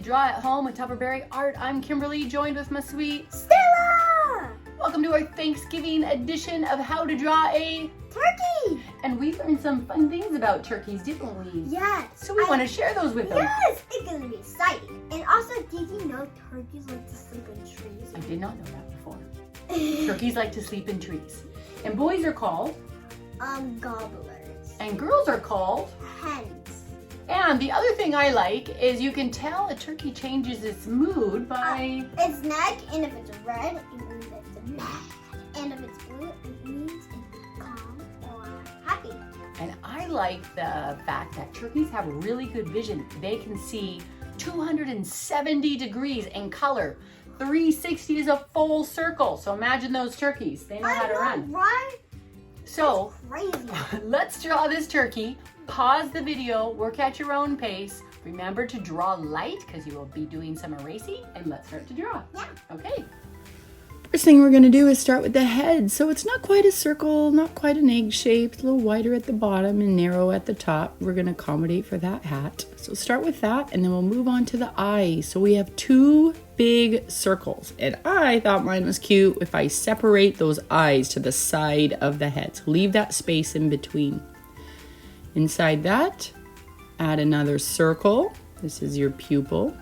Draw at Home with Tupperberry Art. I'm Kimberly, joined with my sweet Stella! Welcome to our Thanksgiving edition of How to Draw a Turkey! And we learned some fun things about turkeys, didn't we? Yes. So we want to share those with them. Yes, it's going to be exciting. And also, did you know turkeys like to sleep in trees? I did not know that before. Turkeys like to sleep in trees. And boys are called? Gobblers. And girls are called? Hens. And the other thing I like is you can tell a turkey changes its mood by... its neck, and if it's red, it means it's mad. And if it's blue, it means it's calm or happy. And I like the fact that turkeys have really good vision. They can see 270 degrees in color. 360 is a full circle. So imagine those turkeys. They know how to run. Right? So Crazy. let's draw this turkey. Pause the video, work at your own pace. Remember to draw light because you will be doing some erasing, and let's start to draw. Yeah. Okay. First thing we're going to do is start with the head. So it's not quite a circle, not quite an egg shape, a little wider at the bottom and narrow at the top. We're going to accommodate for that hat. So start with that, and then we'll move on to the eyes. So we have two big circles, and I thought mine was cute if I separate those eyes to the side of the head. So leave that space in between. Inside that, add another circle. This is your pupil.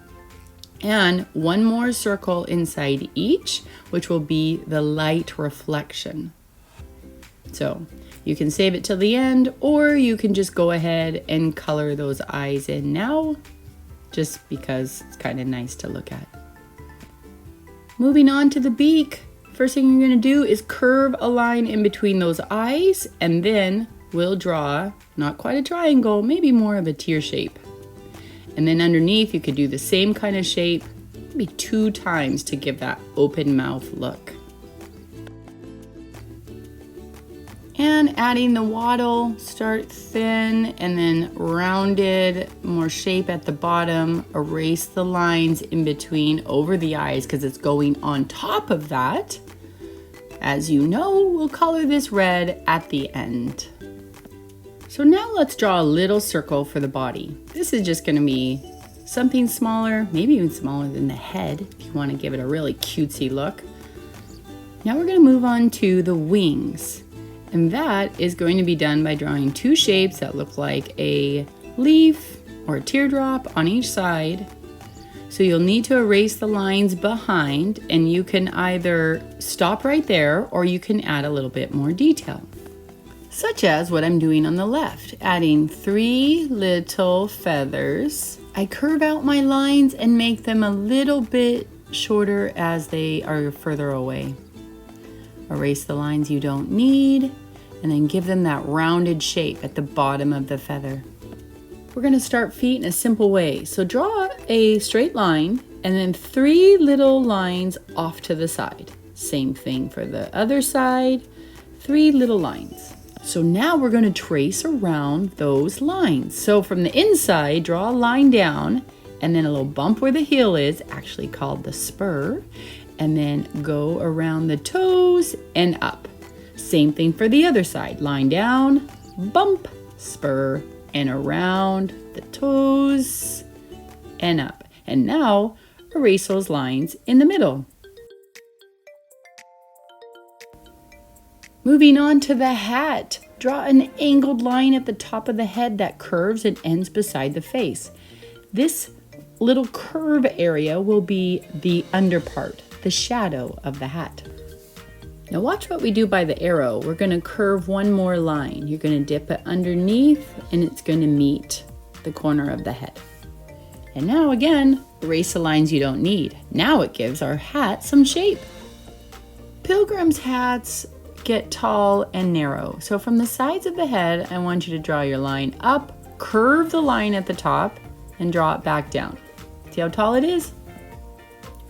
And one more circle inside each, which will be the light reflection. So you can save it till the end, or you can just go ahead and color those eyes in now, just because it's kind of nice to look at. Moving on to the beak. First thing you're going to do is curve a line in between those eyes, and then we'll draw not quite a triangle, maybe more of a tear shape. And then underneath you could do the same kind of shape, maybe 2 times to give that open mouth look. And adding the wattle, start thin and then rounded, more shape at the bottom. Erase the lines in between over the eyes because it's going on top of that. As you know, we'll color this red at the end. So now let's draw a little circle for the body. This is just going to be something smaller, maybe even smaller than the head if you want to give it a really cutesy look. Now we're going to move on to the wings. And that is going to be done by drawing 2 shapes that look like a leaf or a teardrop on each side. So you'll need to erase the lines behind, and you can either stop right there or you can add a little bit more detail. Such as what I'm doing on the left, adding 3 little feathers. I curve out my lines and make them a little bit shorter as they are further away. Erase the lines you don't need, and then give them that rounded shape at the bottom of the feather. We're going to start feet in a simple way. So draw a straight line and then 3 little lines off to the side. Same thing for the other side, 3 little lines. So now we're going to trace around those lines. So from the inside, draw a line down and then a little bump where the heel is, actually called the spur, and then go around the toes and up. Same thing for the other side. Line down, bump, spur, and around the toes and up. And now erase those lines in the middle. Moving on to the hat. Draw an angled line at the top of the head that curves and ends beside the face. This little curve area will be the underpart, the shadow of the hat. Now watch what we do by the arrow. We're going to curve one more line. You're going to dip it underneath and it's going to meet the corner of the head. And now again, erase the lines you don't need. Now it gives our hat some shape. Pilgrims' hats get tall and narrow. So from the sides of the head, I want you to draw your line up, curve the line at the top, and draw it back down. See how tall it is?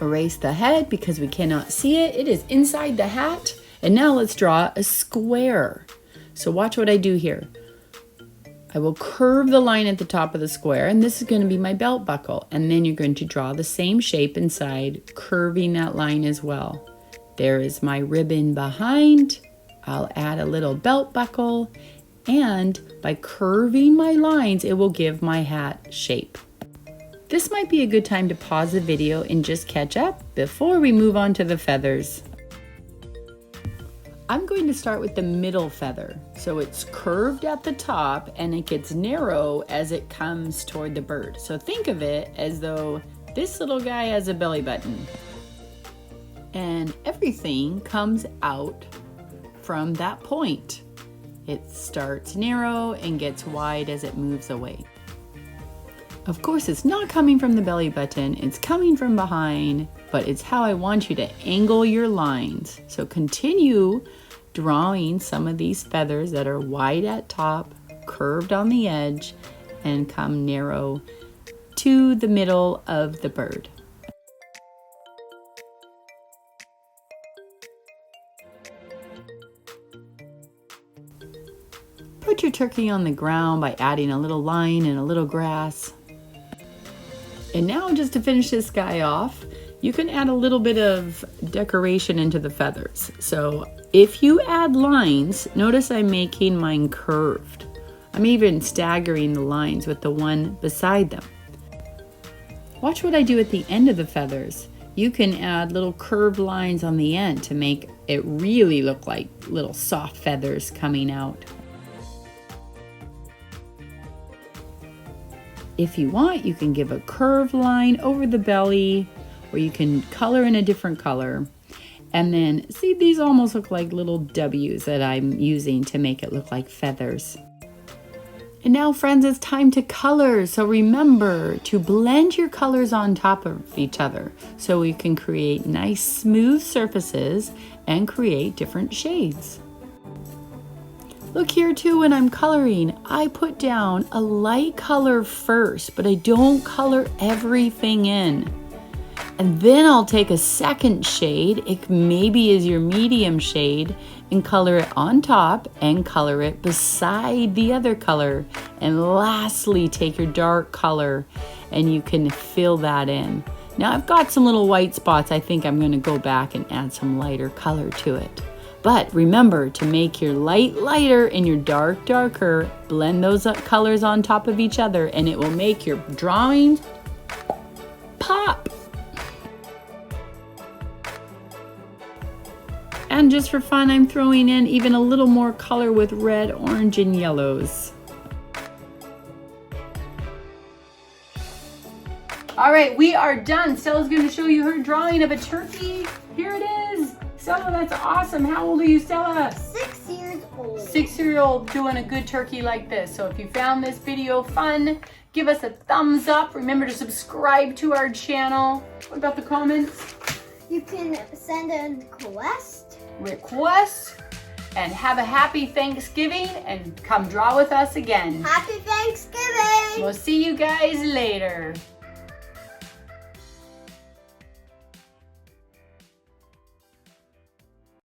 Erase the head because we cannot see it. It is inside the hat. And now let's draw a square. So watch what I do here. I will curve the line at the top of the square, and this is going to be my belt buckle. And then you're going to draw the same shape inside, curving that line as well. There is my ribbon behind. I'll add a little belt buckle, and by curving my lines, it will give my hat shape. This might be a good time to pause the video and just catch up before we move on to the feathers. I'm going to start with the middle feather. So it's curved at the top and it gets narrow as it comes toward the bird. So think of it as though this little guy has a belly button. And everything comes out from that point. It starts narrow and gets wide as it moves away. Of course, it's not coming from the belly button, it's coming from behind, but it's how I want you to angle your lines. So continue drawing some of these feathers that are wide at top, curved on the edge, and come narrow to the middle of the bird. Put your turkey on the ground by adding a little line and a little grass. And now, just to finish this guy off, you can add a little bit of decoration into the feathers. So if you add lines, notice I'm making mine curved. I'm even staggering the lines with the one beside them. Watch what I do at the end of the feathers. You can add little curved lines on the end to make it really look like little soft feathers coming out. If you want, you can give a curved line over the belly, or you can color in a different color. And then, see, these almost look like little W's that I'm using to make it look like feathers. And now, friends, it's time to color. So remember to blend your colors on top of each other so we can create nice smooth surfaces and create different shades. Look here too, when I'm coloring, I put down a light color first, but I don't color everything in. And then I'll take a second shade, it maybe is your medium shade, and color it on top and color it beside the other color. And lastly, take your dark color and you can fill that in. Now I've got some little white spots. I think I'm going to go back and add some lighter color to it. But remember to make your light lighter and your dark darker, blend those colors on top of each other and it will make your drawing pop. And just for fun, I'm throwing in even a little more color with red, orange, and yellows. All right, we are done. Stella's going to show you her drawing of a turkey. Here it is. Stella, that's awesome. How old are you, Stella? 6 years old. 6-year-old doing a good turkey like this. So if you found this video fun, give us a thumbs up. Remember to subscribe to our channel. What about the comments? You can send a request, and have a happy Thanksgiving and come draw with us again. Happy Thanksgiving! We'll see you guys later.